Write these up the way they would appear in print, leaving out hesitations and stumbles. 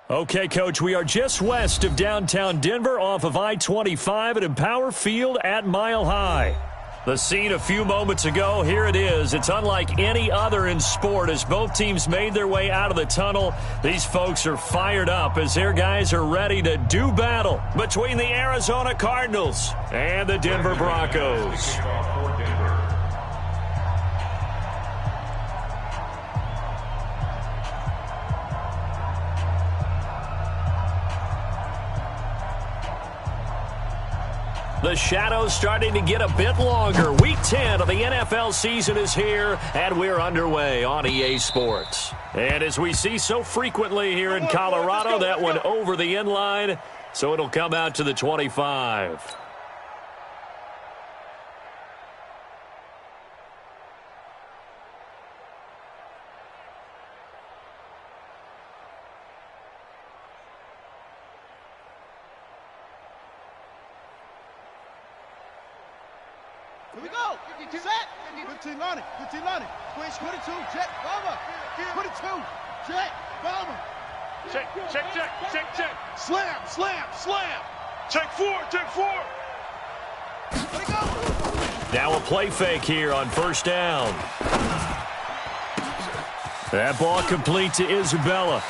Okay, Coach, we are just west of downtown Denver off of I-25 at Empower Field at Mile High. The scene a few moments ago, here it is. It's unlike any other in sport as both teams made their way out of the tunnel. These folks are fired up as their guys are ready to do battle between the Arizona Cardinals and the Denver Broncos. The shadow's starting to get a bit longer. Week 10 of the NFL season is here, and we're underway on EA Sports. And as we see so frequently here in Colorado, that one over the end line, so it'll come out to the 25. Here we go. Set. 15 on it. 15 on it. Switch. 22. Check. Bomber. 22. Check. Bomber. Check. Slam. Check four. Here we go. Now a play fake here on first down. That ball complete to Isabella.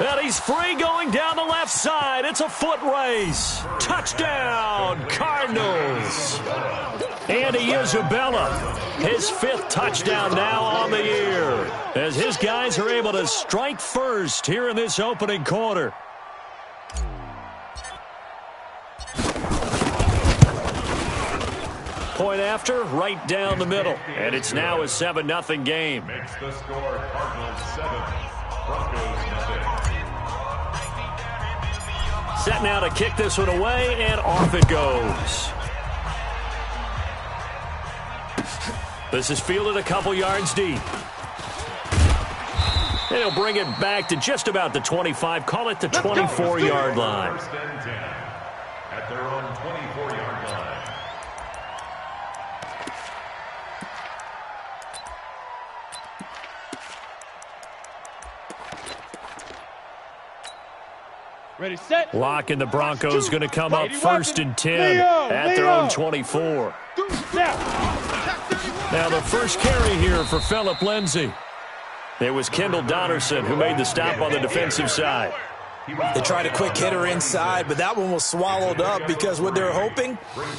And he's free going down the left side. It's a foot race. Touchdown, Cardinals. Andy Isabella, his 5th touchdown now on the year, as his guys are able to strike first here in this opening quarter. Point after, right down the middle. And it's now a 7-0 game. Makes the score Cardinals 7, Broncos nothing. Set now to kick this one away, and off it goes. This is fielded a couple yards deep. And he'll bring it back to just about the 25. Call it the 24-yard line. First and 10 at their own 24-yard line. Ready, set. Lock and the Broncos going to come up first and 10 at their own 24. Now the first carry here for Phillip Lindsay. It was Kendall Donnerson who made the stop on the defensive side. They tried a quick hitter inside, but that one was swallowed up because what they're hoping,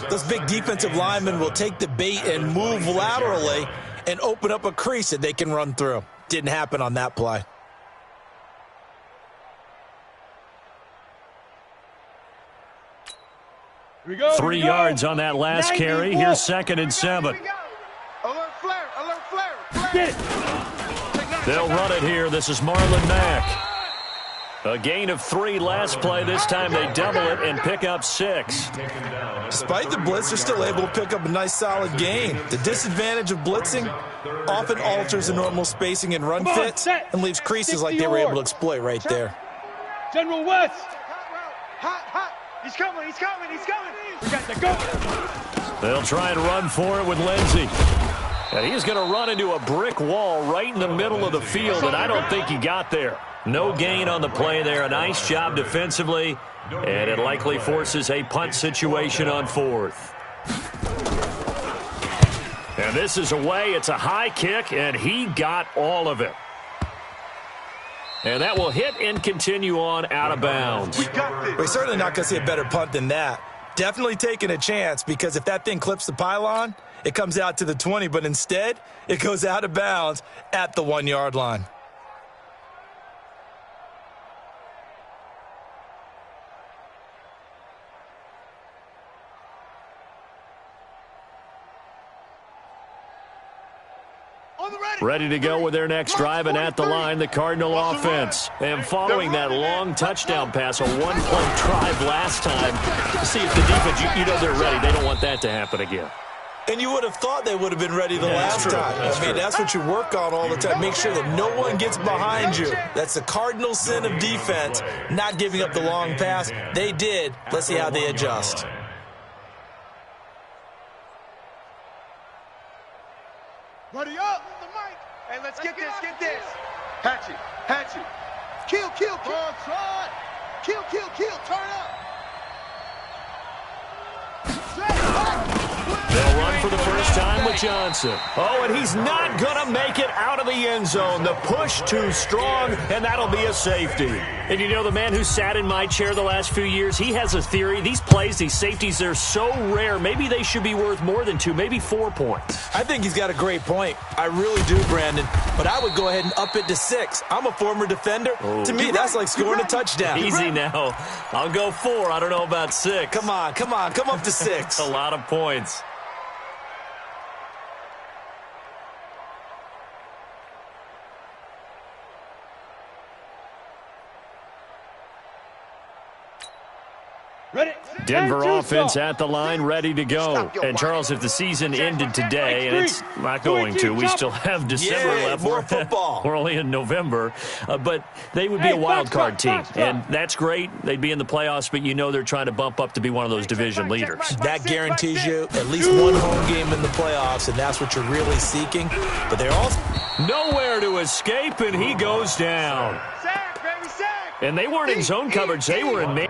those big defensive linemen will take the bait and move laterally and open up a crease that they can run through. Didn't happen on that play. Here we go. 3 yards on that last carry. Here's 2nd and 7. Alert flare. Get it. They'll run it here. This is Marlon Mack. A gain of 3 last play. This time they double it and pick up 6. Despite the blitz, they're still able to pick up a nice solid gain. The disadvantage of blitzing often alters the normal spacing and run fits and leaves creases like they were able to exploit right there. General West. Hot. He's coming. We got to go. They'll try and run for it with Lindsay. And he's going to run into a brick wall right in the middle of the field, and I don't think he got there. No gain on the play there. A nice job defensively, and it likely forces a punt situation on 4th. And this is away. It's a high kick, and he got all of it. And that will hit and continue on out of bounds. We're certainly not going to see a better punt than that. Definitely taking a chance, because if that thing clips the pylon, it comes out to the 20, but instead, it goes out of bounds at the 1-yard line. Ready to go with their next drive, and at the line, the Cardinal offense. And following that long touchdown pass, a one-play drive last time, see if the defense, you know they're ready. They don't want that to happen again. And you would have thought they would have been ready the last time. That's what you work on all the time. Make sure that no one gets behind you. That's the cardinal sin of defense, not giving up the long pass. They did. Let's see how they adjust. Buddy up. Hey, let's get this. Hatchet. Kill, kill, kill. Kill, kill, kill. Turn up. They'll run for the first time with Johnson. Oh, and he's not going to make it out of the end zone. The push too strong, and that'll be a safety. And you know, the man who sat in my chair the last few years, he has a theory. These plays, these safeties, they're so rare. Maybe they should be worth more than 2, maybe 4 points. I think he's got a great point. I really do, Brandon. But I would go ahead and up it to 6. I'm a former defender. To me, that's like scoring a touchdown. Easy now. I'll go 4. I don't know about 6. Come on, come on. Come up to 6. A lot of points. Denver offense at the line, ready to go. And, Charles, if the season ended today, and it's not going to, we still have December left. More football. We're only in November. But they would be a wild card team. And that's great. They'd be in the playoffs, but you know they're trying to bump up to be one of those division leaders. That guarantees you at least one home game in the playoffs, and that's what you're really seeking. But they're also nowhere to escape, and he goes down. And they weren't in zone coverage. They were in man.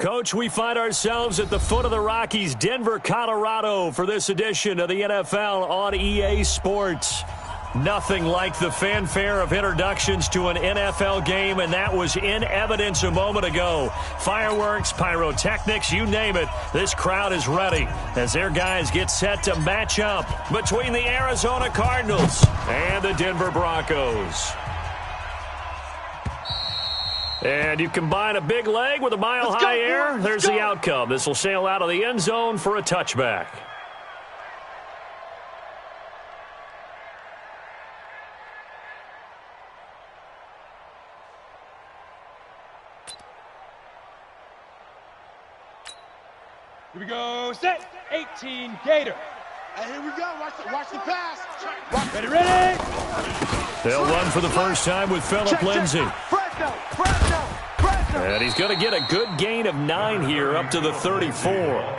Coach, we find ourselves at the foot of the Rockies, Denver, Colorado, for this edition of the NFL on EA Sports. Nothing like the fanfare of introductions to an NFL game, and that was in evidence a moment ago. Fireworks, pyrotechnics, you name it. This crowd is ready as their guys get set to match up between the Arizona Cardinals and the Denver Broncos. And you combine a big leg with a mile-high air, there's the outcome. This will sail out of the end zone for a touchback. Here we go, set, 18, Gator. Hey, here we go, watch the pass. Ready? They'll run for the first time with Phillip Lindsay. And he's going to get a good gain of 9 here up to the 34.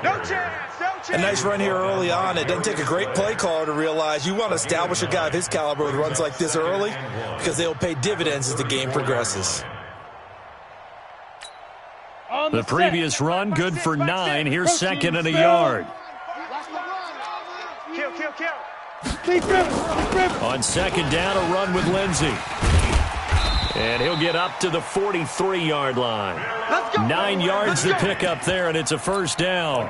No chance. A nice run here early on. It doesn't take a great play caller to realize you want to establish a guy of his caliber with runs like this early because they'll pay dividends as the game progresses. The previous run, good for 9. Here's second and a yard. Kill. On second down, a run with Lindsay. And he'll get up to the 43-yard line. 9 yards to pick up there, and it's a first down.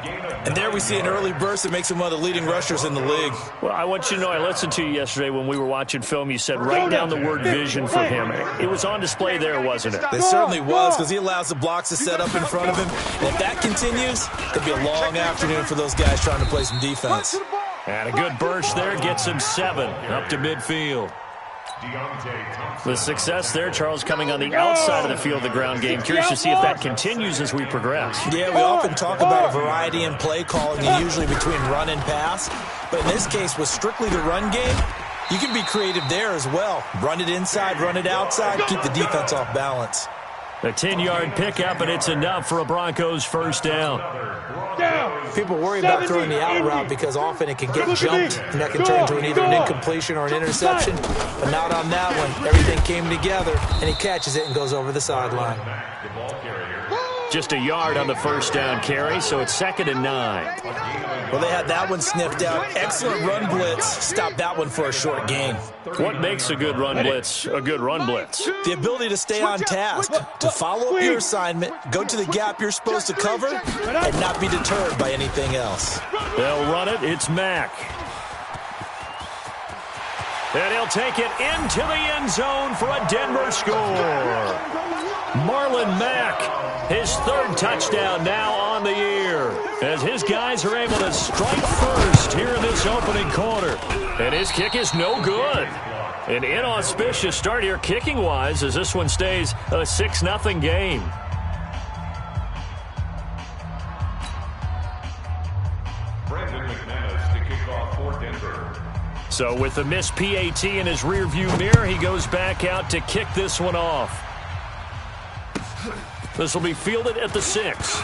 And there we see an early burst that makes him one of the leading rushers in the league. Well, I want you to know, I listened to you yesterday when we were watching film. You said write down the word vision for him. It was on display there, wasn't it? It certainly was, because he allows the blocks to set up in front of him. And if that continues, it'll be a long afternoon for those guys trying to play some defense. And a good burst there gets him 7 up to midfield. The success there, Charles, coming on the outside of the field, the ground game. Curious to see if that continues as we progress. Yeah, we often talk about a variety in play calling, and usually between run and pass. But in this case, with strictly the run game, you can be creative there as well. Run it inside, run it outside, keep the defense off balance. A 10-yard pickup, and it's enough for a Broncos first down. People worry about throwing the out route because often it can get jumped, and that can turn into either an incompletion or an interception. But not on that one. Everything came together, and he catches it and goes over the sideline. Just a yard on the first down carry, so it's second and 9. Well, they had that one sniffed out. Excellent run blitz. Stopped that one for a short gain. What makes a good run blitz a good run blitz? The ability to stay on task, to follow up your assignment, go to the gap you're supposed to cover, and not be deterred by anything else. They'll run it. It's Mack. And he'll take it into the end zone for a Denver score. Marlon Mack, his 3rd touchdown now on the year, as his guys are able to strike first here in this opening quarter. And his kick is no good. An inauspicious start here kicking-wise as this one stays a 6-0 game. So with the missed PAT in his rearview mirror, he goes back out to kick this one off. This will be fielded at the 6.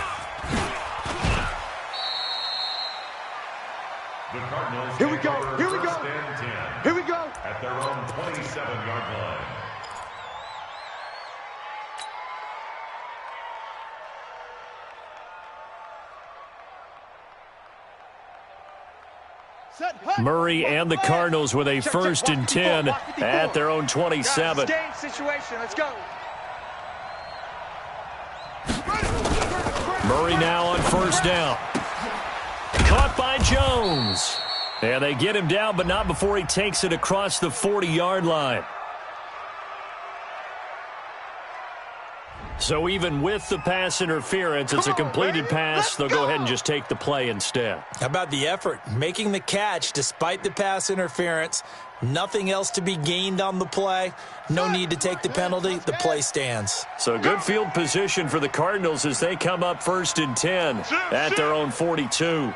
Here we go. At their own 27-yard line. Murray and the Cardinals with a 1st and 10 at their own 27. Situation. Let's go. Murray now on first down. Caught by Jones. And they get him down, but not before he takes it across the 40-yard line. So even with the pass interference, it's a completed pass. They'll go ahead and just take the play instead. How about the effort? Making the catch despite the pass interference. Nothing else to be gained on the play. No need to take the penalty. The play stands. So good field position for the Cardinals as they come up 1st and 10 at their own 42.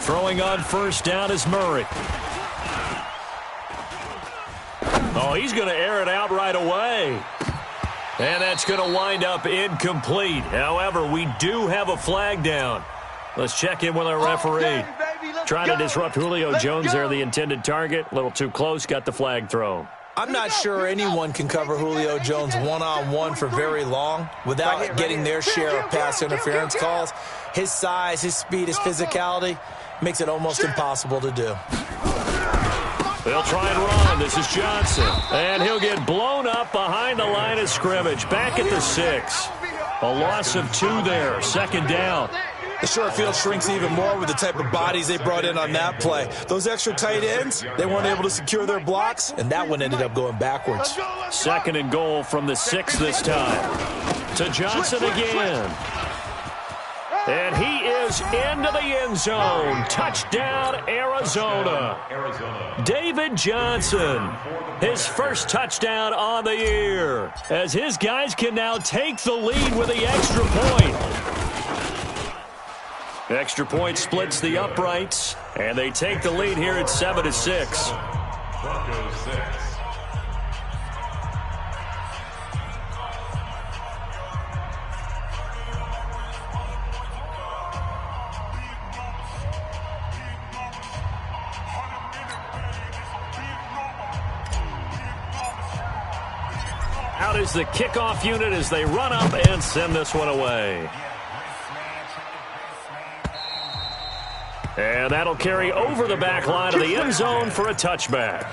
Throwing on first down is Murray. Oh, he's going to air it out right away. And that's going to wind up incomplete. However, we do have a flag down. Let's check in with our referee. Trying to disrupt Julio Jones there, the intended target. A little too close, got the flag thrown. I'm not sure anyone can cover Julio Jones one-on-one for very long without getting their share of pass interference calls. His size, his speed, his physicality makes it almost impossible to do. They'll try and run. This is Johnson. And he'll get blown up behind the line of scrimmage. Back at the 6. A loss of 2 there. Second down. The short field shrinks even more with the type of bodies they brought in on that play. Those extra tight ends, they weren't able to secure their blocks, and that one ended up going backwards. Second and goal from the 6 this time. To Johnson again. And he is into the end zone. Touchdown, Arizona. David Johnson, his first touchdown on the year, as his guys can now take the lead with the extra point. Extra point splits the uprights, and they take the lead here at 7-6. Broncos 6. Out is the kickoff unit as they run up and send this one away. And that'll carry over the back line of the end zone for a touchback.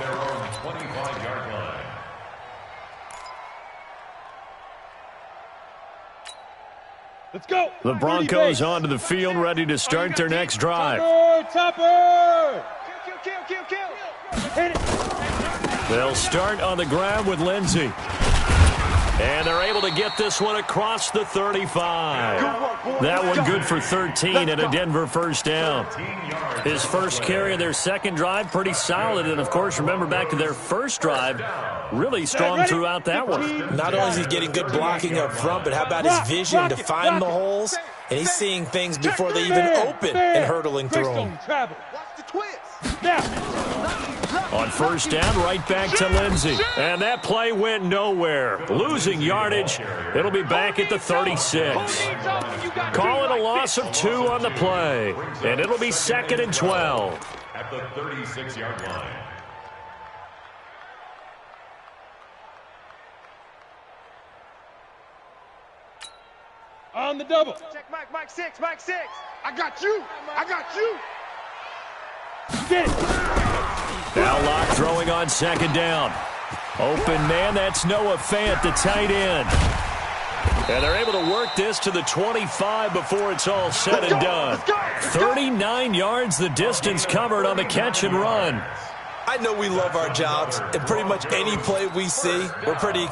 Let's go. The Broncos onto the field, ready to start their next drive. Topper! Kill. Hit it. They'll start on the ground with Lindsey. And they're able to get this one across the 35. That one good for 13 and a Denver first down. His first carry of their second drive, pretty solid. And, of course, remember back to their first drive, really strong throughout that one. Not only is he getting good blocking up front, but how about his vision to find the holes? And he's seeing things before they even open and hurtling through them. Watch the twist. On first down, right back to Lindsey. And that play went nowhere. Losing yardage. It'll be back at the 36. Call it a loss of 2 on the play. And it'll be 2nd and 12. At the 36-yard line. On the double. Check Mike 6. I got you. Get it. Now Locke throwing on second down. Open man, that's Noah Fant, the tight end. And they're able to work this to the 25 before it's all said and done. 39 yards the distance covered on the catch and run. I know we love our jobs, and pretty much any play we see, we're pretty,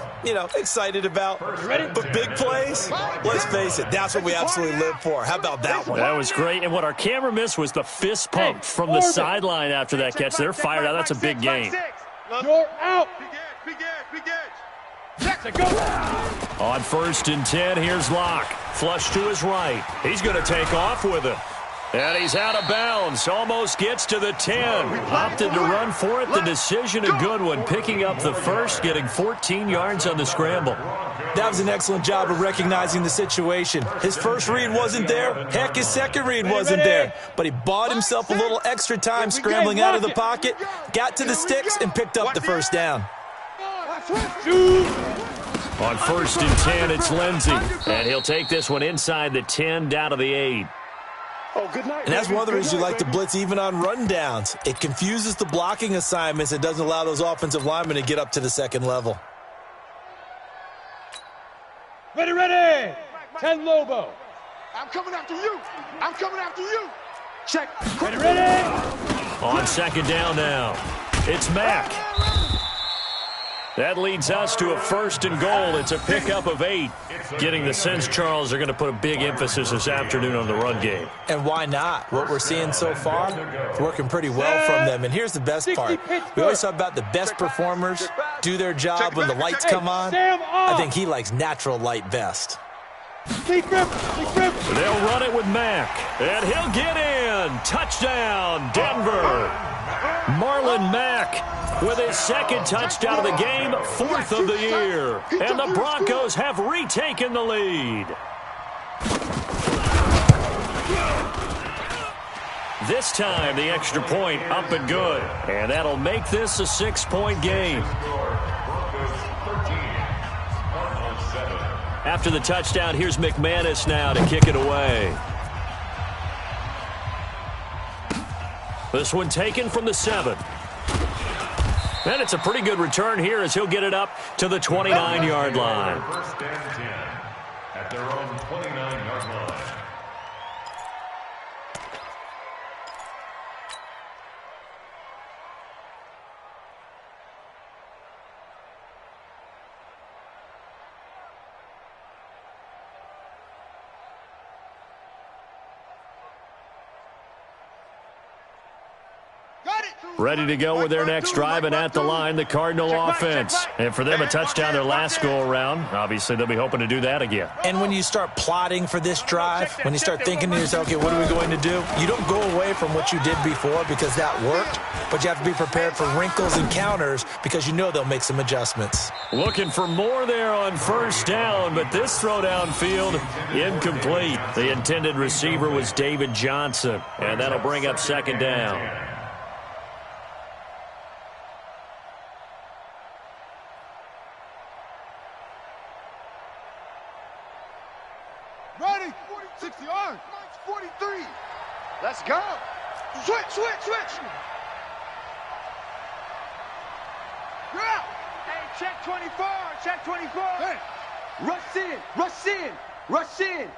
excited about. But big plays, let's face it, that's what we absolutely live for. How about that one? That was great, and what our camera missed was the fist pump from the sideline after that catch. They're fired out. That's a big gain. You're out. Big edge. Jackson, go. On 1st and 10, here's Locke. Flush to his right. He's going to take off with it. And he's out of bounds. Almost gets to the 10. Opted to run for it. The decision a good one. Picking up the first, getting 14 yards on the scramble. That was an excellent job of recognizing the situation. His first read wasn't there. Heck, his second read wasn't there. But he bought himself a little extra time scrambling out of the pocket, got to the sticks, and picked up the first down. On 1st and 10, it's Lindsey. And he'll take this one inside the 10 down to the 8. And that's one of the reasons you like to blitz even on rundowns. It confuses the blocking assignments and doesn't allow those offensive linemen to get up to the second level. Ready. 10 Lobo. I'm coming after you. Check. Ready. On second down now, it's Mack. That leads us to a 1st and goal. It's a pickup of 8. Getting the sense, Charles, they're going to put a big emphasis this afternoon on the run game. And why not? What we're seeing so far is working pretty well from them. And here's the best part. We always talk about the best performers do their job when the lights come on. I think he likes natural light best. They'll run it with Mack. And he'll get in. Touchdown, Denver. Marlon Mack with his second touchdown of the game, 4th of the year. And the Broncos have retaken the lead. This time, the extra point up and good. And that'll make this a 6-point game. After the touchdown, here's McManus now to kick it away. This one taken from the 7. And it's a pretty good return here as he'll get it up to the 29-yard line. First and 10 at their own 29-yard line. Ready to go with their next drive, and at the line, the Cardinal offense. And for them, a touchdown their last go-around. Obviously, they'll be hoping to do that again. And when you start plotting for this drive, when you start thinking to yourself, okay, what are we going to do? You don't go away from what you did before because that worked, but you have to be prepared for wrinkles and counters because you know they'll make some adjustments. Looking for more there on first down, but this throw downfield, incomplete. The intended receiver was David Johnson, and that'll bring up second down. Ready? 60 yards. 43. Let's go. Switch. Yeah. Hey, check 24. Check 24. Hey. Rush in.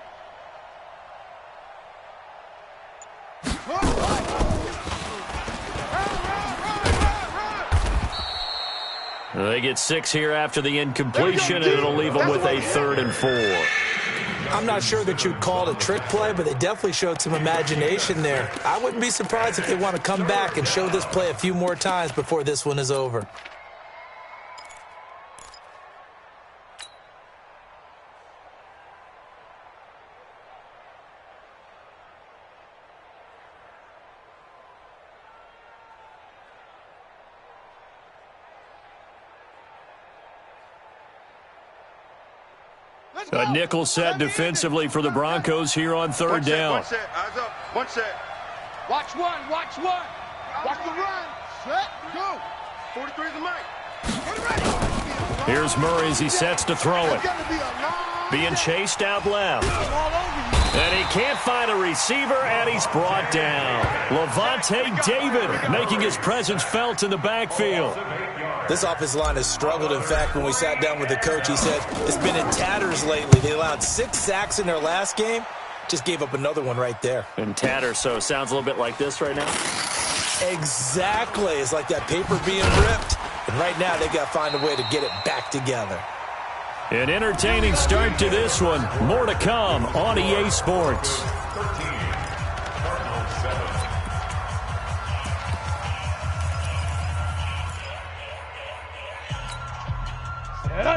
They get 6 here after the incompletion, and it'll leave them with a 3rd and 4. I'm not sure that you'd call it a trick play, but they definitely showed some imagination there. I wouldn't be surprised if they want to come back and show this play a few more times before this one is over. A nickel set defensively for the Broncos here on 3rd down. One set. Eyes up. One set. Watch one. Watch the run. Set. Go. 43 is the mic. Here's Murray as he sets to throw it. Being chased out left. And he can't find a receiver, and he's brought down. Levante David making his presence felt in the backfield. This offensive line has struggled. In fact, when we sat down with the coach, he said it's been in tatters lately. They allowed 6 sacks in their last game. Just gave up another one right there. In tatters, so it sounds a little bit like this right now. Exactly. It's like that paper being ripped. And right now, they've got to find a way to get it back together. An entertaining start to this one. More to come on EA Sports.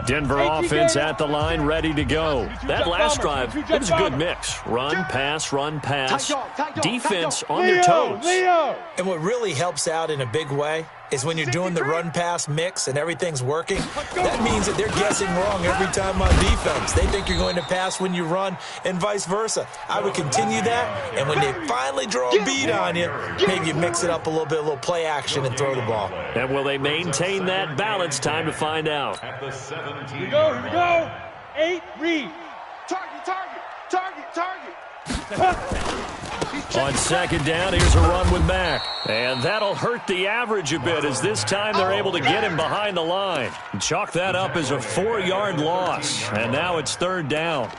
Denver offense at the line, ready to go. That last drive, it was a good mix. Run, pass, defense on their toes. And what really helps out in a big way is when you're doing the run-pass mix and everything's working, that means that they're guessing wrong every time on defense. They think you're going to pass when you run and vice versa. I would continue that, and when they finally draw a beat on you, maybe you mix it up a little play action and throw the ball. And will they maintain that balance? Time to find out. At the 17. Here we go. 8, read. Target. On second down, here's a run with Mack. And that'll hurt the average a bit as this time they're able to get him behind the line. Chalk that up as a 4-yard loss. And now it's 3rd down.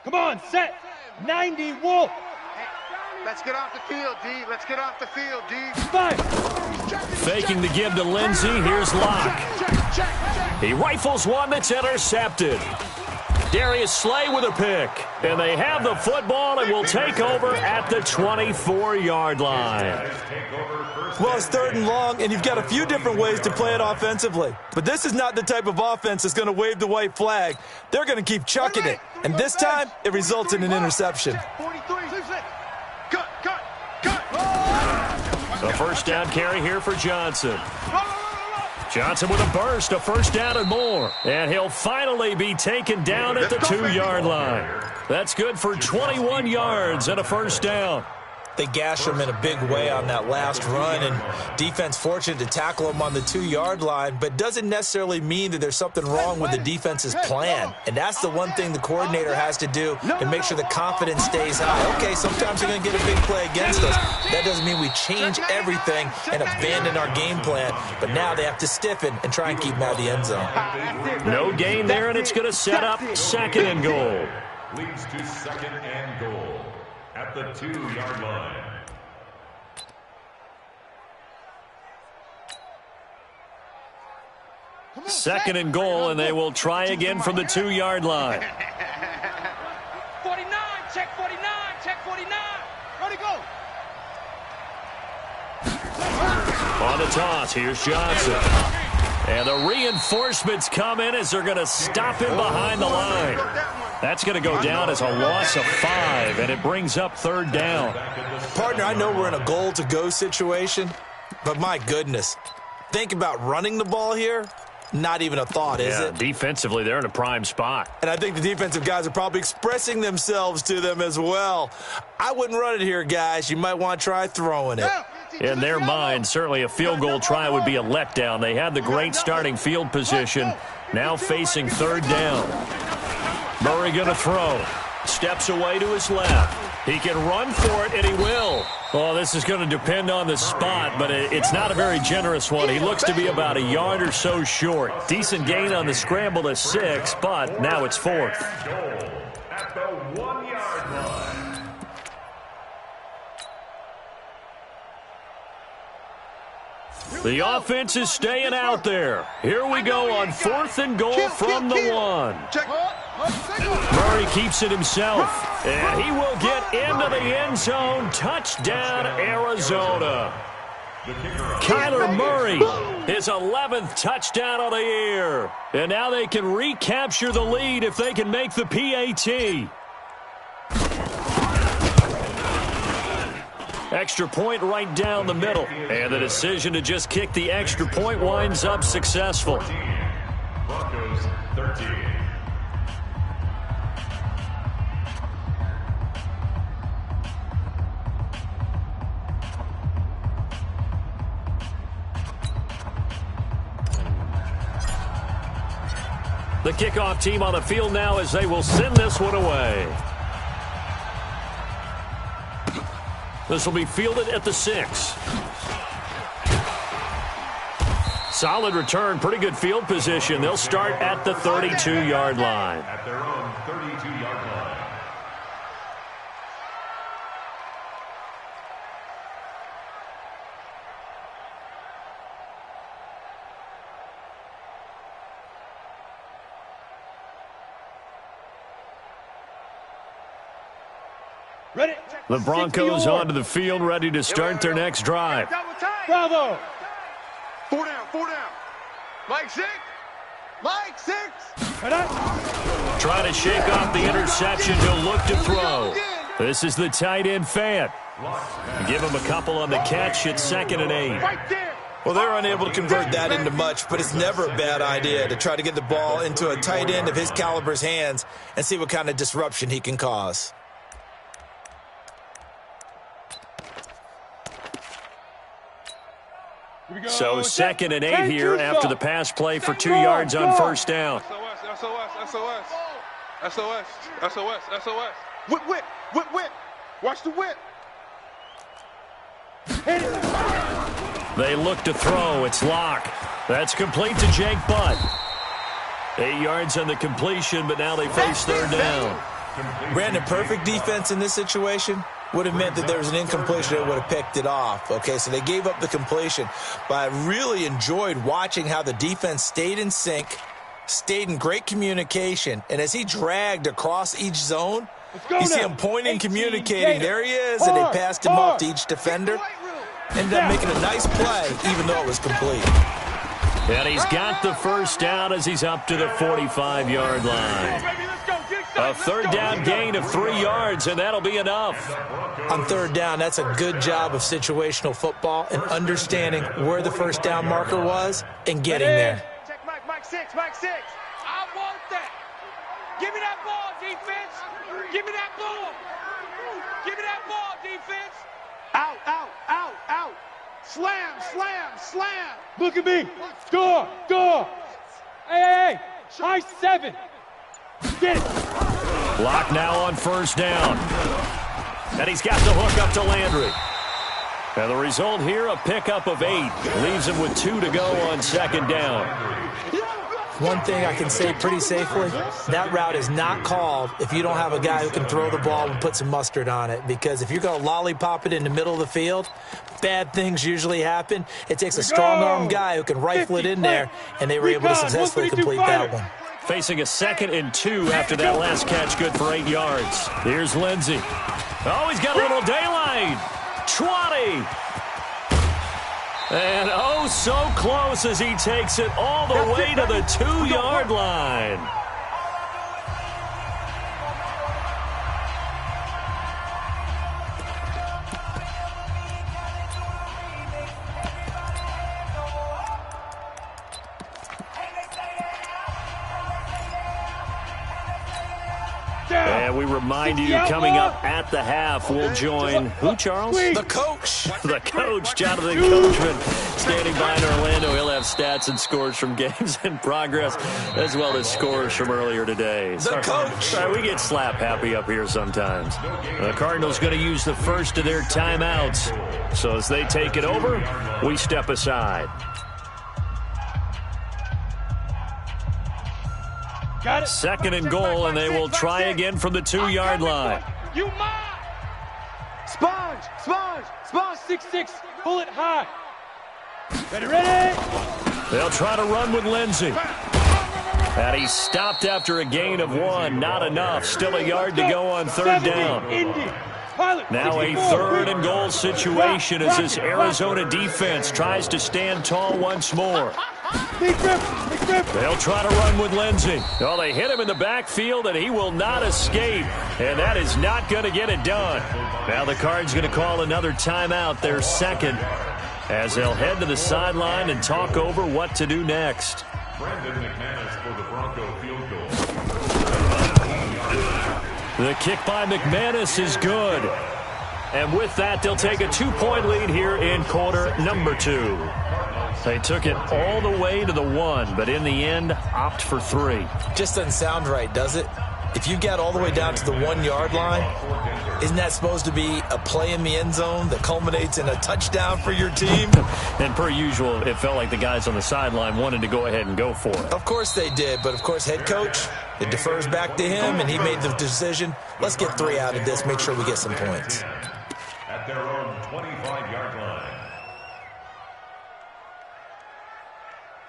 Come on, set. 90, Wolf. Let's get off the field, D. Let's get off the field, D. 5. Faking the give to Lindsey. Here's Locke. He rifles one that's intercepted. Darius Slay with a pick. And they have the football and will take over at the 24-yard line. Well, it's 3rd and long, and you've got a few different ways to play it offensively. But this is not the type of offense that's going to wave the white flag. They're going to keep chucking it. And this time, it results in an interception. A first down carry here for Johnson. Johnson with a burst, a first down and more. And he'll finally be taken down at the 2-yard line. That's good for 21 yards and a first down. They gash him in a big way on that last run, and defense fortunate to tackle him on the 2-yard line, but doesn't necessarily mean that there's something wrong with the defense's plan. And that's the one thing the coordinator has to do to make sure the confidence stays high. Okay, sometimes you're going to get a big play against us. That doesn't mean we change everything and abandon our game plan, but now they have to stiffen and try and keep him out of the end zone. No gain there, and it's going to set up 2nd and goal. Leads to 2nd and goal at the 2-yard line. Second and goal, and they will try again from the 2-yard line. 49, check 49, check 49. Ready, go. On the toss, here's Johnson. And the reinforcements come in as they're going to stop him behind the line. That's going to go down as a loss of 5, and it brings up 3rd down. Partner, I know we're in a goal-to-go situation, but my goodness, think about running the ball here. Not even a thought, is it? Defensively, they're in a prime spot. And I think the defensive guys are probably expressing themselves to them as well. I wouldn't run it here, guys. You might want to try throwing it. In their mind, certainly a field goal try would be a letdown. They had the great starting field position, now facing 3rd down. Murray going to throw. Steps away to his left. He can run for it, and he will. Well, this is going to depend on the spot, but it's not a very generous one. He looks to be about a yard or so short. Decent gain on the scramble to 6, but now it's 4th. At the 1-yard line. The offense is staying out there. Here we go on 4th and goal from the 1. Murray keeps it himself, and he will get into the end zone. Touchdown, Arizona. Kyler Murray, his 11th touchdown of the year. And now they can recapture the lead if they can make the PAT. Extra point right down the middle. And the decision to just kick the extra point winds up successful. Broncos 13. The kickoff team on the field now as they will send this one away. This will be fielded at the 6. Solid return, pretty good field position. They'll start at the 32-yard line. At their own 32-yard line. Ready? The Broncos onto the field, ready to start their next drive. Bravo. 4 down, 4 down. Mike 6. Mike 6. Trying to shake off the interception. He'll look to throw. This is the tight end Fant. Give him a couple on the catch at 2nd and 8. Right there. Well, they're unable to convert that into much, but it's never a bad idea to try to get the ball into a tight end of his caliber's hands and see what kind of disruption he can cause. So 2nd and 8 here after the pass play for 2 yards on first down. SOS. Whip. Watch the whip. They look to throw. It's Locke. That's complete to Jake Butt. 8 yards on the completion, but now they face 3rd down. Brandon, perfect defense in this situation would have meant that there was an incompletion that would have picked it off. Okay, so they gave up the completion, but I really enjoyed watching how the defense stayed in sync, stayed in great communication, and as he dragged across each zone, you see him pointing, communicating. There he is, and they passed him off to each defender. Ended up making a nice play, even though it was complete. And he's got the first down as he's up to the 45-yard line. A third down gain of 3 yards, and that'll be enough. On third down, that's a good job of situational football and understanding where the first down marker was and getting there. Check Mike 6. I want that. Give me that ball, defense. Give me that ball. Give me that ball, defense. Out. Slam. Look at me. Score. Hey. High 7. Get it. Block now on first down. And he's got the hook up to Landry. And the result here, a pickup of 8. Leaves him with 2 to go on second down. One thing I can say pretty safely, that route is not called if you don't have a guy who can throw the ball and put some mustard on it. Because if you're going to lollipop it in the middle of the field, bad things usually happen. It takes a strong-arm guy who can rifle it in there, and they were able to successfully complete that one. Facing a 2nd and 2 after that last catch, good for 8 yards. Here's Lindsey. Oh, he's got a little daylight. 20. And oh, so close as he takes it all the way to the 2-yard line. And we remind you, coming up at the half, we'll join who, Charles? The coach. The coach, Jonathan Coachman, standing by in Orlando. He'll have stats and scores from games in progress, as well as scores from earlier today. The coach. Sorry, we get slap happy up here sometimes. The Cardinals going to use the first of their timeouts. So as they take it over, we step aside. Got it. 2nd and goal, and they will try again from the 2-yard line. You mine. Sponge. 6-6. Pull it high. Ready. They'll try to run with Lindsey. And he stopped after a gain of 1. Not enough. Still a yard to go on third down. Now a 3rd and goal situation as this Arizona defense tries to stand tall once more. They'll try to run with Lindsey. Oh, they hit him in the backfield, and he will not escape. And that is not going to get it done. Now the Cards going to call another timeout, their 2nd, as they'll head to the sideline and talk over what to do next. Brandon McManus for the Bronco field goal. The kick by McManus is good. And with that, they'll take a 2-point lead here in quarter number 2. They took it all the way to the 1, but in the end, opt for 3. Just doesn't sound right, does it? If you get all the way down to the 1-yard line, isn't that supposed to be a play in the end zone that culminates in a touchdown for your team? And per usual, it felt like the guys on the sideline wanted to go ahead and go for it. Of course they did, but of course head coach, it defers back to him, and he made the decision, let's get 3 out of this, make sure we get some points. At their own 25-yard line.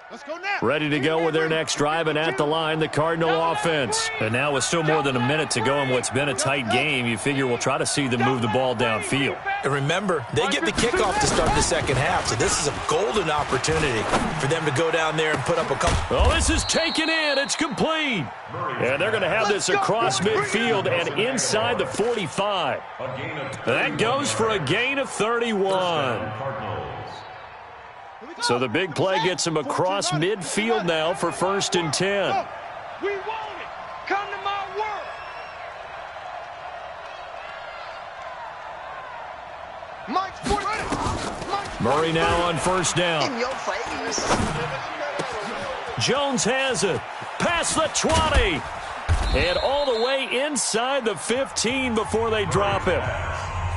Let's go now. Ready to go with their next drive, and at the line, the Cardinal offense. And now with still more than a minute to go in what's been a tight game, you figure we'll try to see them move the ball downfield. And remember, they get the kickoff to start the second half, so this is a golden opportunity for them to go down there and put up a couple. Oh, this is taken in. It's complete. And they're going to have this across midfield and inside the 45. That goes for a gain of 31. So the big play gets him across midfield now for 1st and 10. We want it. Come to my world. Murray now on 1st down. In your face. Jones has it. Past the 20. And all the way inside the 15 before they drop him.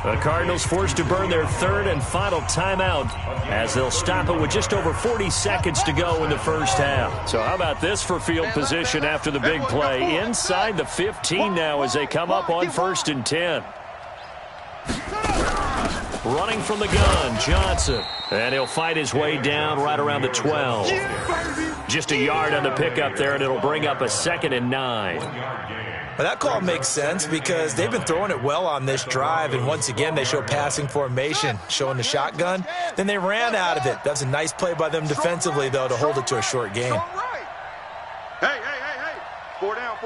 The Cardinals forced to burn their 3rd and final timeout as they'll stop it with just over 40 seconds to go in the first half. So how about this for field position after the big play? Inside the 15 now as they come up on 1st and 10. Running from the gun, Johnson. And he'll fight his way down right around the 12. Just a yard on the pickup there, and it'll bring up a 2nd and 9. Well, that call makes sense because they've been throwing it well on this drive, and once again they show passing formation, showing the shotgun. Then they ran out of it. That's a nice play by them defensively, though, to hold it to a short gain. Hey. 4 down.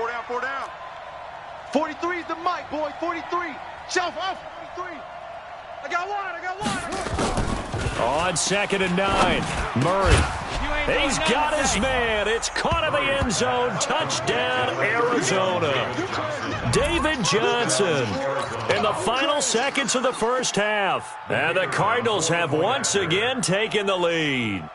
43 is the mic, boy. 43. Shelf off. 43. I got one. On 2nd and 9, Murray. He's got his man. It's caught in the end zone. Touchdown, Arizona. David Johnson in the final seconds of the first half. And the Cardinals have once again taken the lead.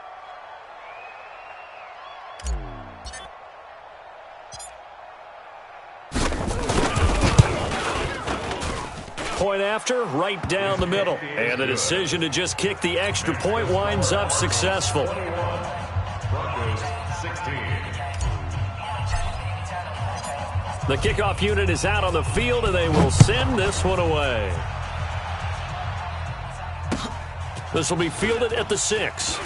Point after, right down the middle. And the decision to just kick the extra point winds up successful. The kickoff unit is out on the field, and they will send this one away. This will be fielded at the 6.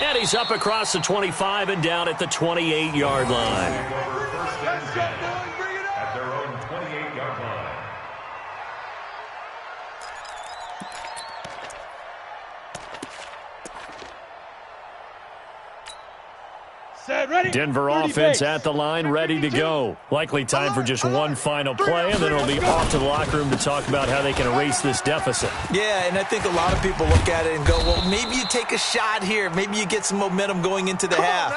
And he's up across the 25 and down at the 28-yard line. At their own 28-yard line. Denver offense at the line, ready to go. Likely time for just one final play, and then it'll be off to the locker room to talk about how they can erase this deficit. Yeah, and I think a lot of people look at it and go, well, maybe you take a shot here. Maybe you get some momentum going into the half.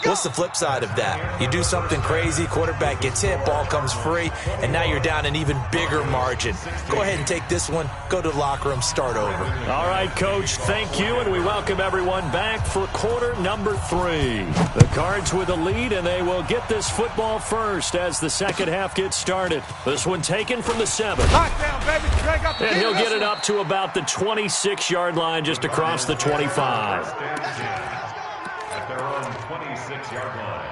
What's the flip side of that? You do something crazy, quarterback gets hit, ball comes free, and now you're down an even bigger margin. Go ahead and take this one, go to the locker room, start over. All right, Coach, thank you, and we welcome everyone back for quarter number 3. The Cards with a lead, and they will get this football first as the second half gets started. This one taken from the 7. And he'll get it up to about the 26-yard line, just across the 25. At their own 26-yard line.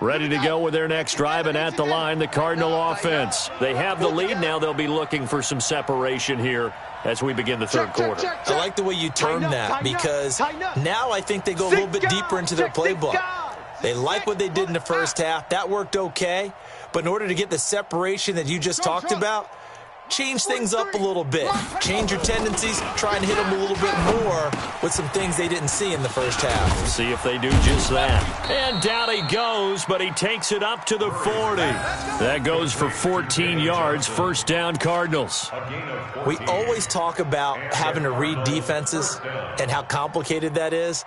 Ready to go with their next drive, and at the line, the Cardinal offense. They have the lead. Now they'll be looking for some separation here as we begin the third quarter. I like the way you term that because now I think they go a little bit deeper into their playbook. They like what they did in the first half. That worked okay. But in order to get the separation that you just talked about, change things up a little bit. Change your tendencies, try and hit them a little bit more with some things they didn't see in the first half. We'll see if they do just that. And down he goes, but he takes it up to the 40. That goes for 14 yards, first down Cardinals. We always talk about having to read defenses and how complicated that is.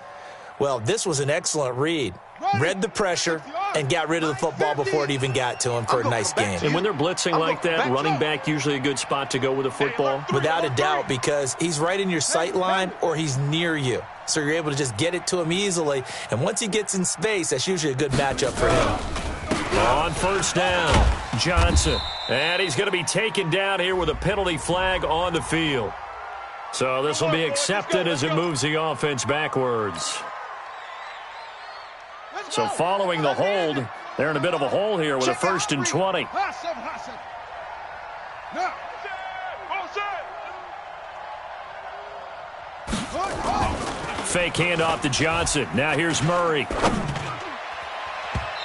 Well, this was an excellent read. Read the pressure and got rid of the football before it even got to him for a nice game. And when they're blitzing like that, running back usually a good spot to go with the football? Without a doubt, because he's right in your sight line or he's near you. So you're able to just get it to him easily. And once he gets in space, that's usually a good matchup for him. On first down, Johnson. And he's going to be taken down here with a penalty flag on the field. So this will be accepted as it moves the offense backwards. So following the hold, they're in a bit of a hole here with a 1st and 20. Fake handoff to Johnson. Now here's Murray.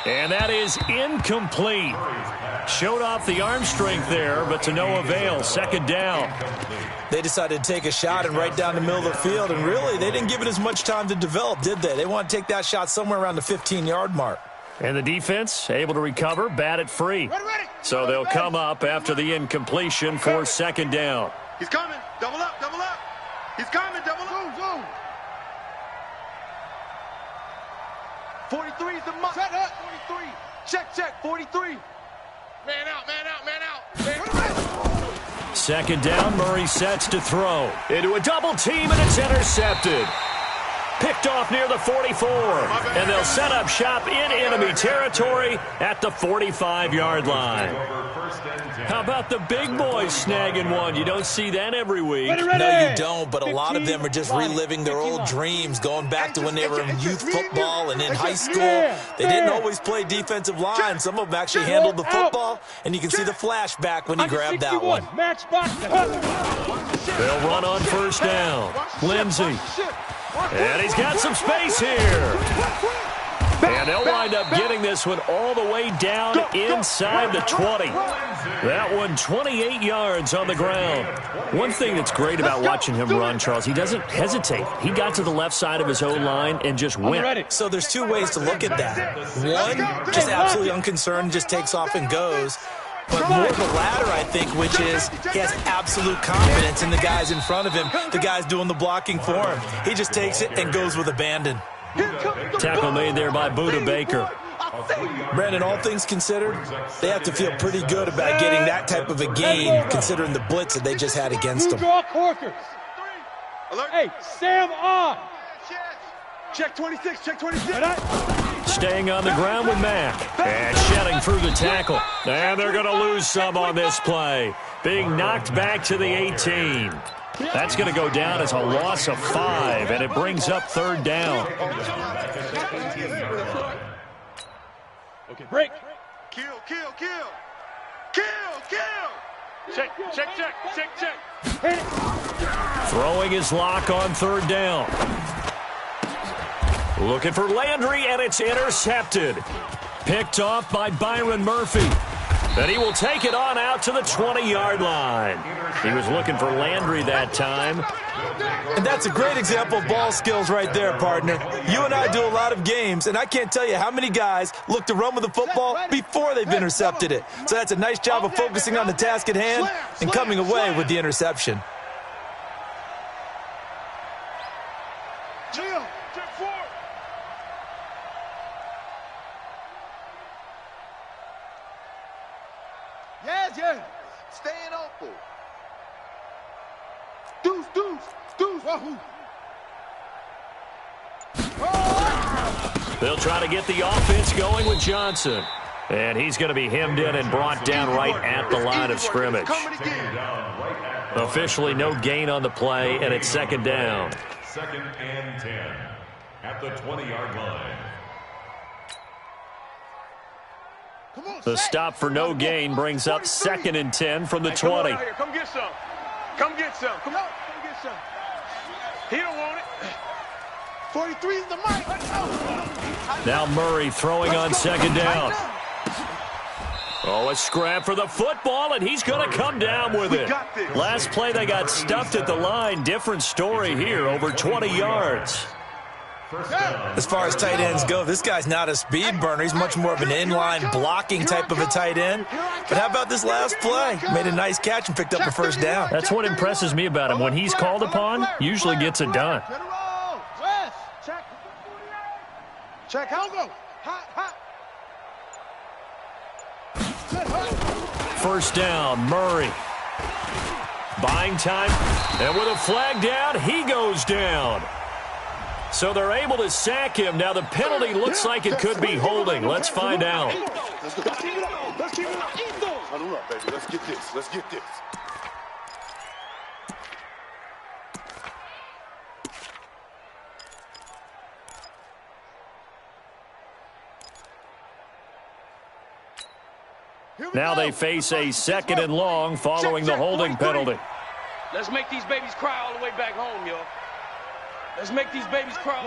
And that is incomplete. Showed off the arm strength there, but to no avail. Second down. They decided to take a shot and right down the middle of the field, and really, they didn't give it as much time to develop, did they? They want to take that shot somewhere around the 15-yard mark. And the defense able to recover, bat it free. So they'll come up after the incompletion for second down. He's coming. Double up. He's coming. Double up. Zoom. 43 is the mark. 43. Check. 43. Man out. Second down, Murray sets to throw. Into a double team, and it's intercepted. Picked off near the 44. And they'll set up shop in enemy territory at the 45-yard line. How about the big boys snagging one? You don't see that every week. No, you don't, but a lot of them are just reliving their old dreams, going back to when they were in youth football and in high school. They didn't always play defensive line. Some of them actually handled the football, and you can see the flashback when he grabbed that one. They'll run on first down. Lindsey. And he's got some space here. And they'll wind up getting this one all the way down inside the 20. That one 28 yards on the ground. One thing that's great about watching him run, Charles, he doesn't hesitate. He got to the left side of his own line and just went. So there's two ways to look at that. One, just absolutely unconcerned, just takes off and goes. But more the latter, I think, which is he has absolute confidence in the guys in front of him, the guys doing the blocking for him. He just takes it and goes with abandon. Tackle made there by Buda Baker. Brandon, all things considered, they have to feel pretty good about getting that type of a gain, considering the blitz that they just had against them. Hey, Sam on. Check 26, check 26. Staying on the ground with Mack. And shedding through the tackle. And they're going to lose some on this play. Being knocked back to the 18. That's going to go down as a loss of 5, and it brings up third down. Okay, break. Kill, kill, kill. Kill, kill. Check, check, check, check, check. Throwing his lock on third down. Looking for Landry, and it's intercepted. Picked off by Byron Murphy. And he will take it on out to the 20-yard line. He was looking for Landry that time. And that's a great example of ball skills right there, partner. You and I do a lot of games, and I can't tell you how many guys look to run with the football before they've intercepted it. So that's a nice job of focusing on the task at hand and coming away with the interception. Yes. Staying open. Deuce. Wahoo. They'll try to get the offense going with Johnson. And he's going to be hemmed in and brought down right at the line of scrimmage. Officially no gain on the play, and it's second down. Second and 10 at the 20-yard line. The stop for no gain brings up second and 10 from the 20. Come get some. Come get some. Come on. Come get some. He don't want it. 43 is the mic. Now Murray throwing on second down. Oh, a scrap for the football, and he's going to come down with it. Last play, they got stuffed at the line. Different story here, over 20 yards. As far as tight ends go, this guy's not a speed burner. He's much more of an inline blocking type of a tight end. But how about this last play? Made a nice catch and picked up a first down. That's what impresses me about him. When he's called upon, usually gets it done. Check. Hot. First down, Murray. Buying time. And with a flag down, he goes down. So they're able to sack him. Now the penalty looks like it could be holding. Let's find out. Let's keep it up. Huddle up, baby. Let's get this. Now they face a second and long following the holding penalty. Let's make these babies cry all the way back home, y'all. Let's make these babies cry.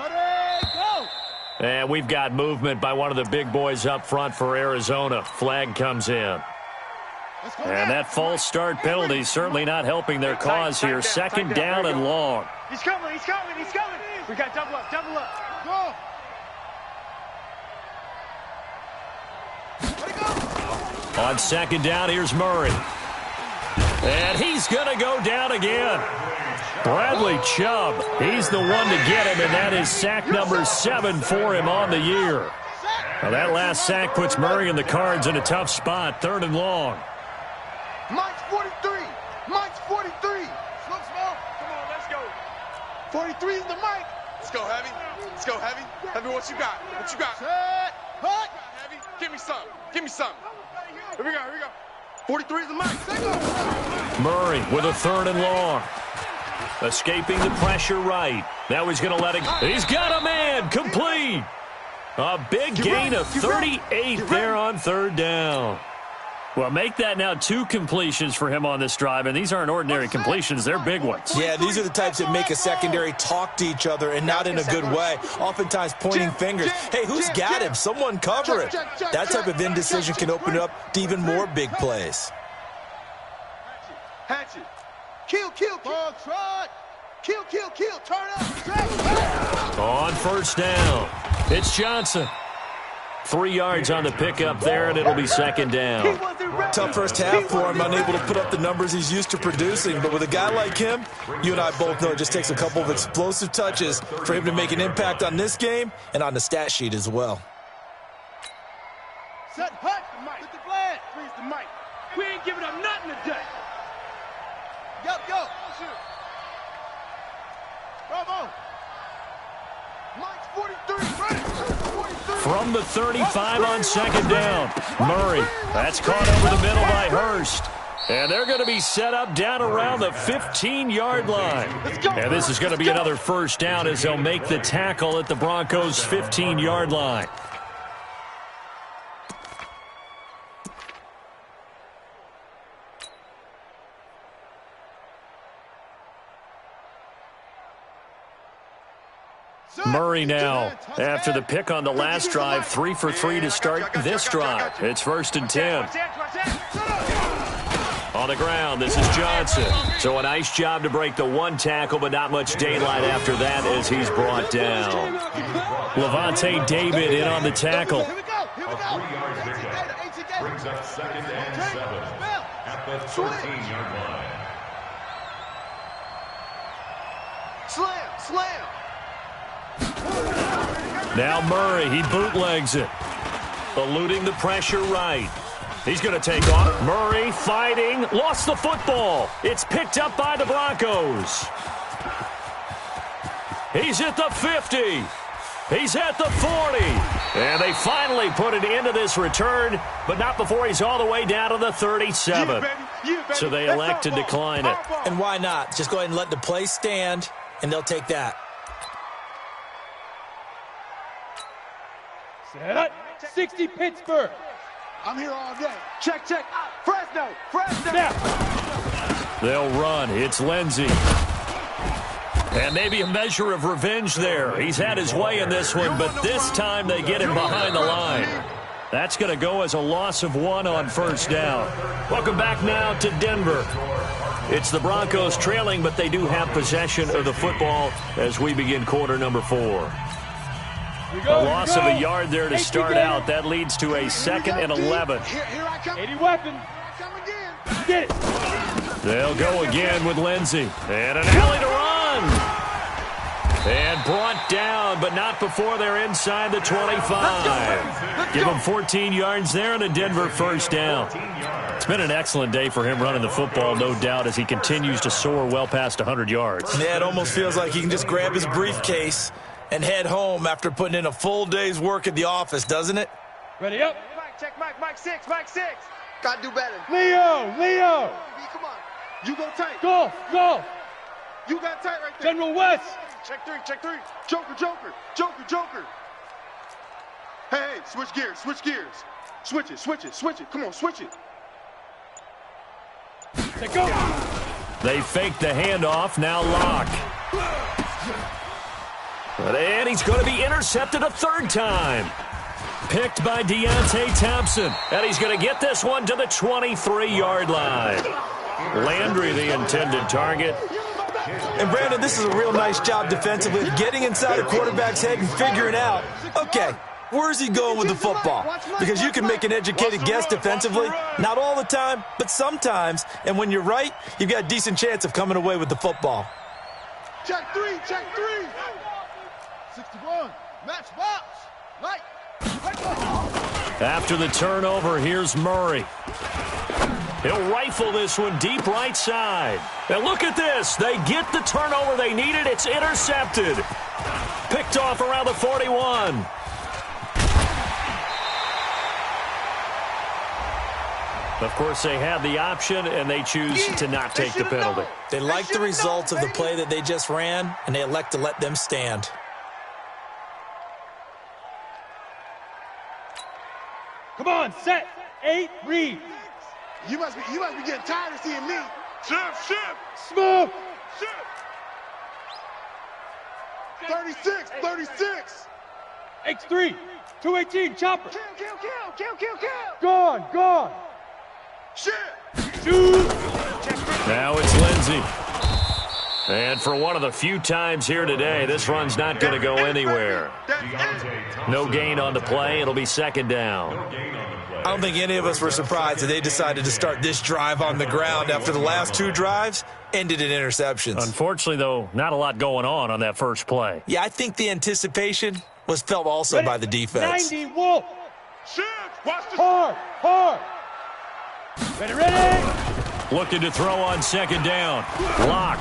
Go. And we've got movement by one of the big boys up front for Arizona. Flag comes in. And that false start penalty certainly not helping their cause here. Second down and long. He's coming. We got double up. Go. On second down, here's Murray. And he's going to go down again. Bradley Chubb, he's the one to get him, and that is sack number 7 for him on the year. Now that last sack puts Murray and the Cards in a tough spot, third and long. Mike's 43. Mike's 43. Slow. Come on, let's go. 43 is the mic. Let's go, Heavy. Heavy, what you got? Set. Hut. Heavy, give me some. Here we go. 43 is the mic. Murray with a 3rd and long. Escaping the pressure right. Now he's going to let it. He's got a man. Complete. A big gain of 38 there on 3rd down. Well, make that now 2 completions for him on this drive, and these aren't ordinary completions. They're big ones. Yeah, these are the types that make a secondary talk to each other and not in a good way, oftentimes pointing fingers. Hey, who's got him? Someone cover it. That type of indecision can open it up to even more big plays. Hatchet. Kill. Ball trot. Kill. Turn up. On 1st down, it's Johnson. 3 yards on the pickup there, and it'll be 2nd down. Tough first half for him, unable to put up the numbers he's used to producing. But with a guy like him, you and I both know it just takes a couple of explosive touches for him to make an impact on this game and on the stat sheet as well. Set hut. Get the flag. Freeze the mic. We ain't giving up nothing today. Yo. Bravo. Mike's 43. Ready. 43. From the 35 on 2nd down, Murray. That's caught over the middle by Hurst. And they're going to be set up down around the 15-yard line. And this is going to be another 1st down as they'll make the tackle at the Broncos' 15-yard line. Murray now, after the pick on the last drive, 3 for 3 to start this drive. It's 1st and 10. On the ground, this is Johnson. So a nice job to break the 1 tackle, but not much daylight after that as he's brought down. Levante David in on the tackle. Here we go. 3-yard pickup brings up 2nd and 7 at the 13-yard line. Slam. Now Murray, he bootlegs it. Eluding the pressure right. He's going to take off. Murray fighting. Lost the football. It's picked up by the Broncos. He's at the 50. He's at the 40. And they finally put an end to this return, but not before he's all the way down to the 37. So they elect to decline it. And why not? Just go ahead and let the play stand, and they'll take that. Set up. 60 Pittsburgh. I'm here all day. Check. Fresno. Now. They'll run. It's Lindsey. And maybe a measure of revenge there. He's had his way in this one, but this time they get him behind the line. That's going to go as a loss of 1 on 1st down. Welcome back now to Denver. It's the Broncos trailing, but they do have possession of the football as we begin quarter number 4. A loss of a yard there to start out. That leads to a 2nd and 11. Here I come. 80 weapon. Come again. Get it. They'll go again with Lindsey. And an alley to run. And brought down, but not before they're inside the 25. Give him 14 yards there and a Denver 1st down. It's been an excellent day for him running the football, no doubt, as he continues to soar well past 100 yards. Yeah, it almost feels like he can just grab his briefcase and head home after putting in a full day's work at the office, doesn't it? Ready up. Mike, check Mike. Mike 6. Gotta do better. Leo. Come on. You go tight. Go. You got tight right there. General West. Check 3. Joker. Hey, switch gears. Switch it. Come on, switch it. Let go. They fake the handoff, now Locke. And he's going to be intercepted a 3rd time. Picked by Deontay Thompson. And he's going to get this one to the 23-yard line. Landry, the intended target. And, Brandon, this is a real nice job defensively, getting inside a quarterback's head and figuring out, okay, where's he going with the football? Because you can make an educated guess defensively, not all the time, but sometimes. And when you're right, you've got a decent chance of coming away with the football. Check 3. 61. Match box. Right. After the turnover, here's Murray. He'll rifle this one deep right side. And look at this. They get the turnover they needed. It's intercepted. Picked off around the 41. Of course, they have the option, and they choose to not take the penalty. They like the results of the play that they just ran, and they elect to let them stand. Come on, set, 8, read. You must be getting tired of seeing me. Shift. Smoke. Shift. 36. X3, 218, chopper. Kill. Gone. Shift. Shoot. Now it's Lindsey. And for one of the few times here today, this run's not going to go anywhere. No gain on the play. It'll be second down. I don't think any of us were surprised that they decided to start this drive on the ground after the last 2 drives ended in interceptions. Unfortunately, though, not a lot going on that first play. Yeah, I think the anticipation was felt also by the defense. 90, Wolf. Shift. Watch the Hard. Ready. Looking to throw on second down. Lock.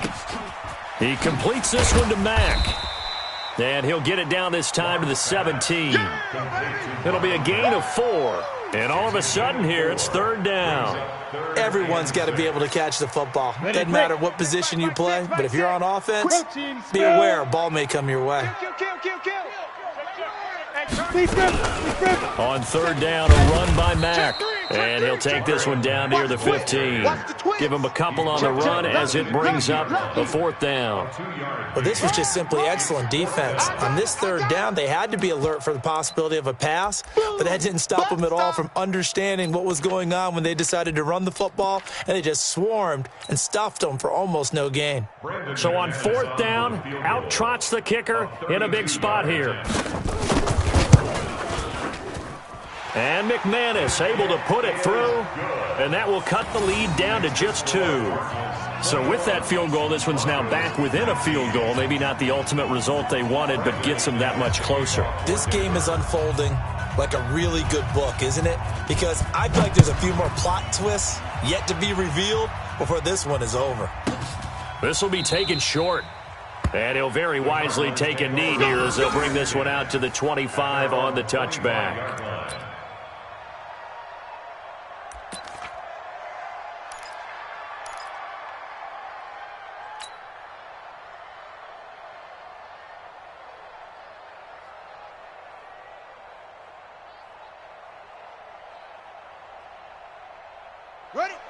He completes this one to Mack. And he'll get it down this time to the 17. It'll be a gain of 4. And all of a sudden here, it's third down. Everyone's got to be able to catch the football. Doesn't matter what position you play, but if you're on offense, be aware a ball may come your way. On third down, a run by Mack. And he'll take this one down near the 15. Give him a couple on the run as it brings up a fourth down. Well, this was just simply excellent defense. On this third down, they had to be alert for the possibility of a pass, but that didn't stop them at all from understanding what was going on when they decided to run the football, and they just swarmed and stuffed them for almost no gain. So on fourth down, out trots the kicker in a big spot here. And McManus able to put it through, and that will cut the lead down to just 2. So with that field goal, this one's now back within a field goal. Maybe not the ultimate result they wanted, but gets them that much closer. This game is unfolding like a really good book, isn't it? Because I feel like there's a few more plot twists yet to be revealed before this one is over. This will be taken short. And he'll very wisely take a knee here as they'll bring this one out to the 25 on the touchback.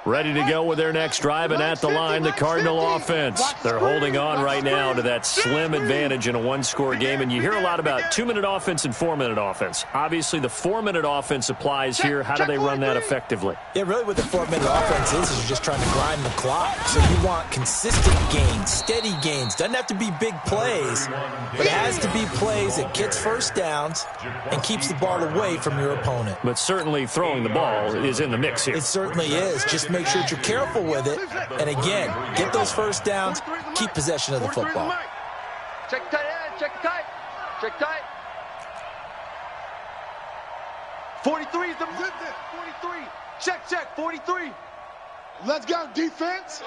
Ready to go with their next drive, and at the line, the Cardinal offense. They're holding on right now to that slim advantage in a one-score game, and you hear a lot about 2-minute offense and 4-minute offense. Obviously, the 4-minute offense applies here. How do they run that effectively? Yeah, really what the 4-minute offense is you're just trying to grind the clock. So you want consistent gains, steady gains. Doesn't have to be big plays, but it has to be plays that gets first downs and keeps the ball away from your opponent. But certainly throwing the ball is in the mix here. It certainly is. Just make sure that you're careful with it. And again, get those first downs, keep possession of the football. Check tight end, check tight. 43 is the 43. Check, 43. Let's go, defense.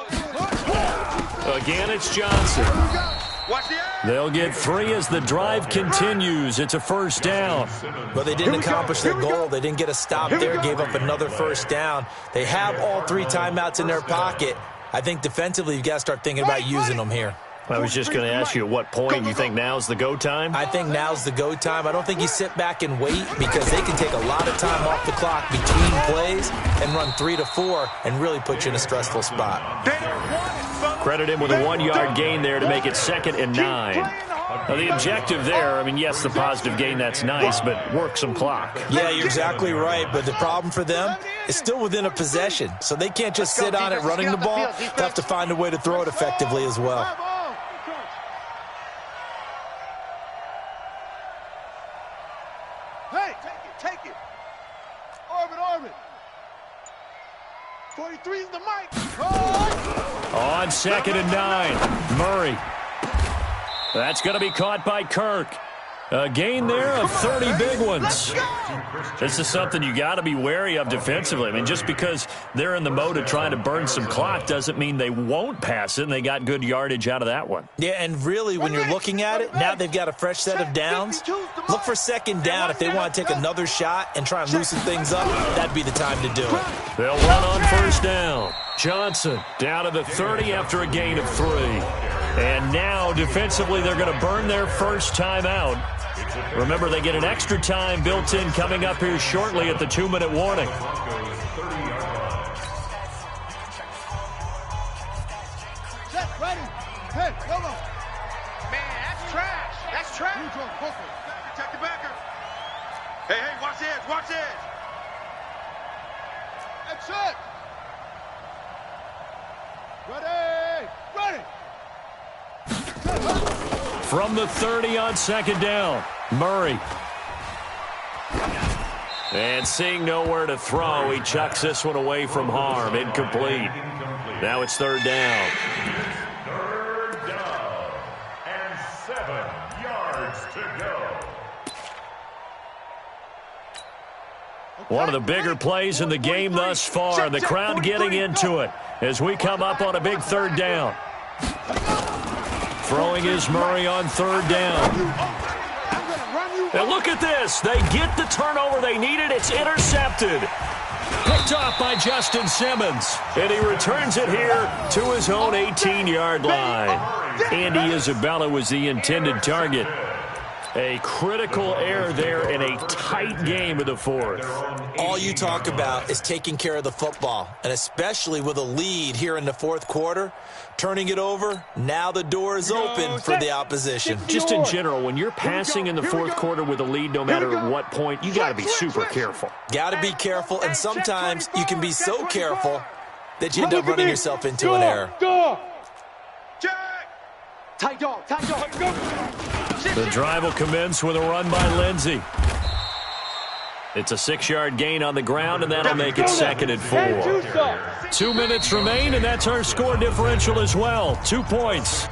Again, it's Johnson. They'll get 3 as the drive continues. It's a first down. Well, they didn't accomplish their goal. They didn't get a stop there, gave up another first down. They have all 3 timeouts in their pocket. I think defensively, you've got to start thinking about using them here. I was just going to ask you at what point you think now's the go time? I think now's the go time. I don't think you sit back and wait because they can take a lot of time off the clock between plays and run 3 to 4 and really put you in a stressful spot. Credit him with a 1-yard gain there to make it 2nd and 9. Now, the objective there, I mean, yes, the positive gain, that's nice, but work some clock. Yeah, you're exactly right, but the problem for them is still within a possession, so they can't just sit on it running the ball. They have to find a way to throw it effectively as well. Hey, take it. Orbit. 43 is the mic. On 2nd and 9, Murray. That's going to be caught by Kirk. A gain there of 30 big ones. This is something you got to be wary of defensively. I mean, just because they're in the mode of trying to burn some clock doesn't mean they won't pass it, and they got good yardage out of that one. Yeah, and really, when you're looking at it, now they've got a fresh set of downs. Look for second down if they want to take another shot and try and loosen things up. That'd be the time to do it. They'll run on first down. Johnson down to the 30 after a gain of 3. And now, defensively, they're going to burn their first time out. Remember, they get an extra time built in coming up here shortly at the 2-minute warning. Set, ready. Hey, come on. Man, that's trash. That's trash. Check the backer. Hey, watch the edge, watch the edge. That's it. Ready. Ready. From the 30 on second down, Murray. And seeing nowhere to throw, he chucks this one away from harm. Incomplete. Now it's third down. Third down and 7 yards to go. One of the bigger plays in the game thus far. The crowd getting into it as we come up on a big third down. Throwing is Murray on third down. And look at this. They get the turnover they needed. It's intercepted. Picked off by Justin Simmons. And he returns it here to his own 18-yard line. Andy Isabella was the intended target. A critical error there in a tight game of the fourth. All you talk about is taking care of the football, and especially with a lead here in the fourth quarter, turning it over, now the door is open for the opposition. Just in general, when you're passing in the fourth quarter with a lead, no matter what point, you got to be super careful. Got to be careful, and sometimes you can be so careful that you end up running yourself into an error. Tight dog, go. The drive will commence with a run by Lindsey. It's a 6-yard gain on the ground, and that'll make it 2nd and 4. 2 minutes remain, and that's our score differential as well. 2 points.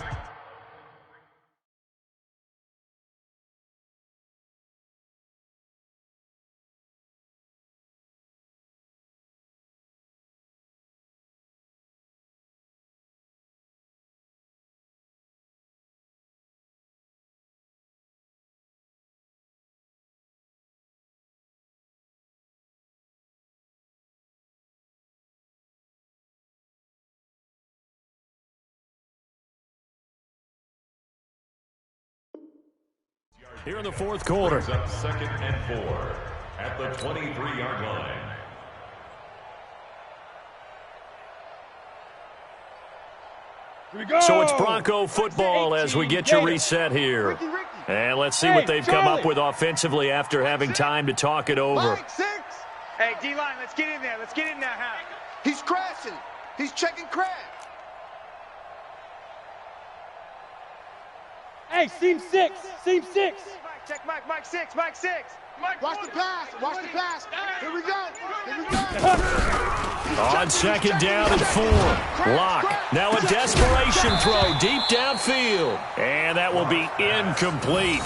Here in the fourth quarter. Brings up 2nd and 4 at the 23-yard line. So it's Bronco football as we get your reset here. And let's see what they've come up with offensively after having time to talk it over. Hey, D-line, let's get in there. Let's get in there, Hal. He's crashing. He's checking crash. Hey, seam 6. Check Mike 6. Watch the pass. Here we go. On second down and 4. Lock. Now a desperation throw deep downfield. And that will be incomplete.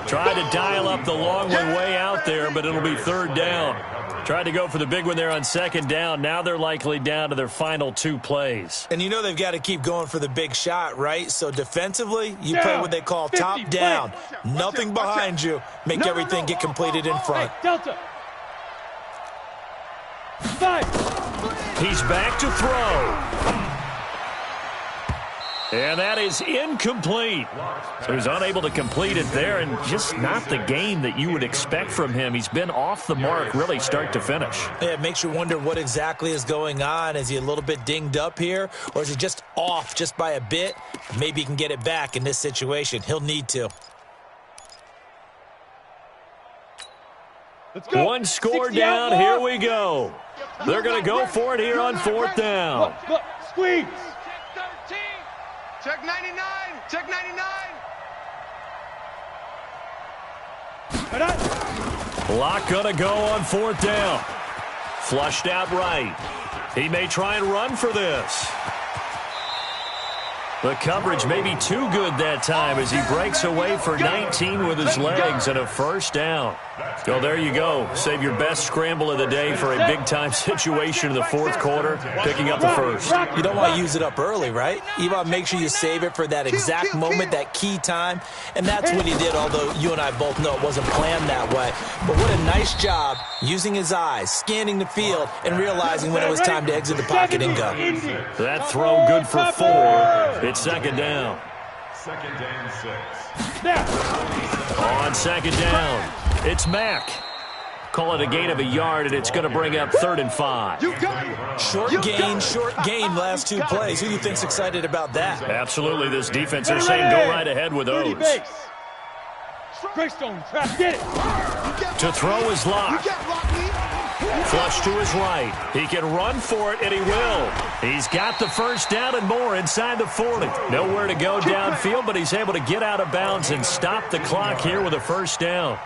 Tried to dial up the long one way out there, but it'll be third down. Tried to go for the big one there on second down. Now they're likely down to their final 2 plays. And you know they've got to keep going for the big shot, right? So defensively, you play what they call top down. Nothing behind you. Make everything get completed in front. Delta. 5. He's back to throw. And that is incomplete. So he's unable to complete it there, and just not the game that you would expect from him. He's been off the mark really start to finish. Yeah, it makes you wonder what exactly is going on. Is he a little bit dinged up here, or is he just off just by a bit? Maybe he can get it back in this situation. He'll need to. Let's go. One score down. Here we go. They're going to go for it here on fourth down. Look, squeeze. Check 99. Lock going to go on fourth down. Flushed out right. He may try and run for this. The coverage may be too good that time as he breaks away for 19 with his legs and a first down. So there you go. Save your best scramble of the day for a big-time situation in the fourth quarter, picking up the first. You don't want to use it up early, right? You want to make sure you save it for that exact moment, that key time. And that's what he did, although you and I both know it wasn't planned that way. But what a nice job using his eyes, scanning the field, and realizing when it was time to exit the pocket and go. That throw good for 4. It's second down. Second and 6. On second down, it's Mack. Call it a gain of a yard, and it's going to bring up 3rd and 5. Short gain, last 2 plays. Who do you think's excited about that? Absolutely, this defense, they're saying go right ahead with those. Greystone, trap, get it. To throw is locked. Flush to his right. He can run for it, and he will. He's got the first down and more inside the 40. Nowhere to go downfield, but he's able to get out of bounds and stop the clock here with a first down.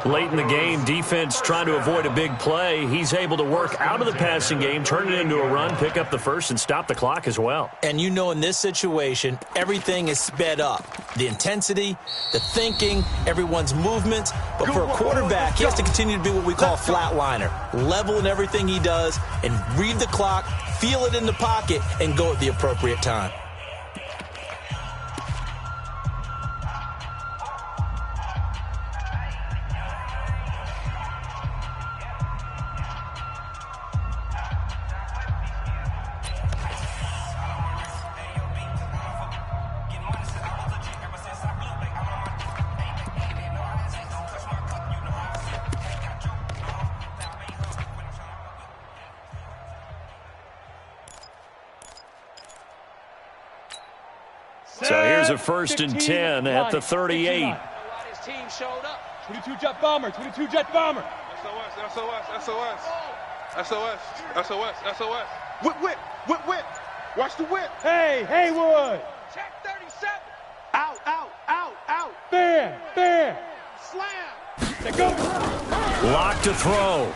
Late in the game, defense trying to avoid a big play. He's able to work out of the passing game, turn it into a run, pick up the first, and stop the clock as well. And you know in this situation, everything is sped up. The intensity, the thinking, everyone's movements. But for a quarterback, he has to continue to be what we call a flatliner. Level in everything he does and read the clock, feel it in the pocket, and go at the appropriate time. So here's a 1st and 10 at the 38. His team showed up. 22 jet bomber, 22 jet bomber. SOS. Whip. Watch the whip. Hey, Haywood. Check 37. Out. Fair. Slam. Let go. Lock to throw.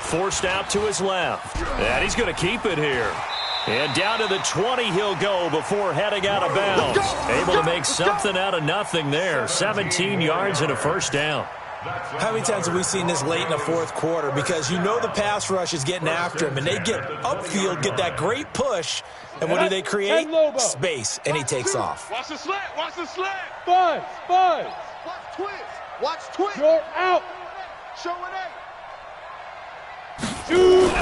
Forced out to his left. And he's going to keep it here. And down to the 20 he'll go before heading out of bounds. Able to make something out of nothing there. 17 yards and a first down. How many times have we seen this late in the fourth quarter? Because you know the pass rush is getting after him, and they get upfield, get that great push, and what do they create? Space, and he takes off. Watch the slant. Buzz. Watch twist. You're out. Show it eight.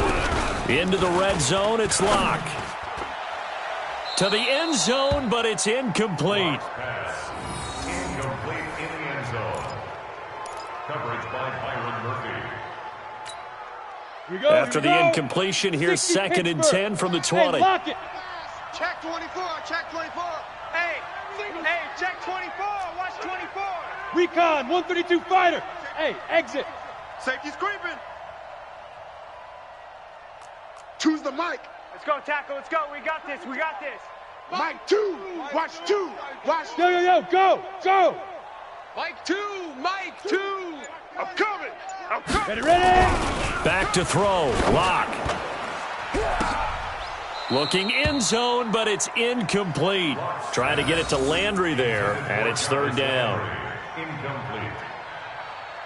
Into the red zone, it's Locke. To the end zone, but it's incomplete. Pass. Incomplete in the end zone. Coverage by Byron Murphy. After the incompletion, here's 2nd and 10 from the 20. Hey, lock it. Check 24. Hey, check 24. Watch 24. Recon, 132 fighter. Hey, exit. Safety's creeping. Choose the mic. Let's go, tackle. Let's go. We got this. Mike 2. Watch 2. Yo, go. Mike 2. I'm coming. Ready. Back to throw. Locke. Looking end zone, but it's incomplete. Trying to get it to Landry there, and it's 3rd down. Incomplete.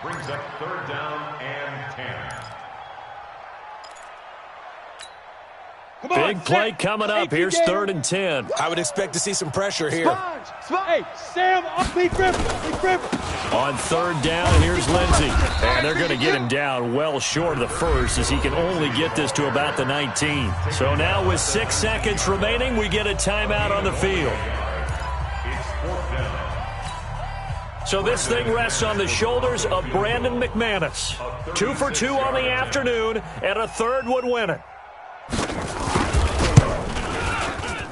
Brings up 3rd down and 10. Big play coming up. Here's 3rd and 10. I would expect to see some pressure here. Hey, Sam, lead grip. On 3rd down, here's Lindsey. And they're going to get him down well short of the first as he can only get this to about the 19. So now with 6 seconds remaining, we get a timeout on the field. It's 4th down. So this thing rests on the shoulders of Brandon McManus. 2 for 2 on the afternoon, and a 3rd would win it.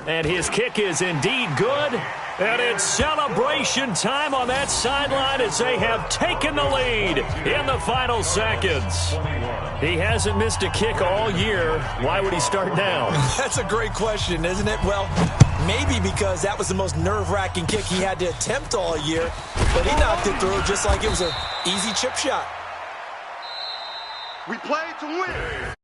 And his kick is indeed good. And it's celebration time on that sideline as they have taken the lead in the final seconds. He hasn't missed a kick all year. Why would he start now? That's a great question, isn't it? Well, maybe because that was the most nerve-wracking kick he had to attempt all year. But he knocked it through just like it was an easy chip shot. We played to win.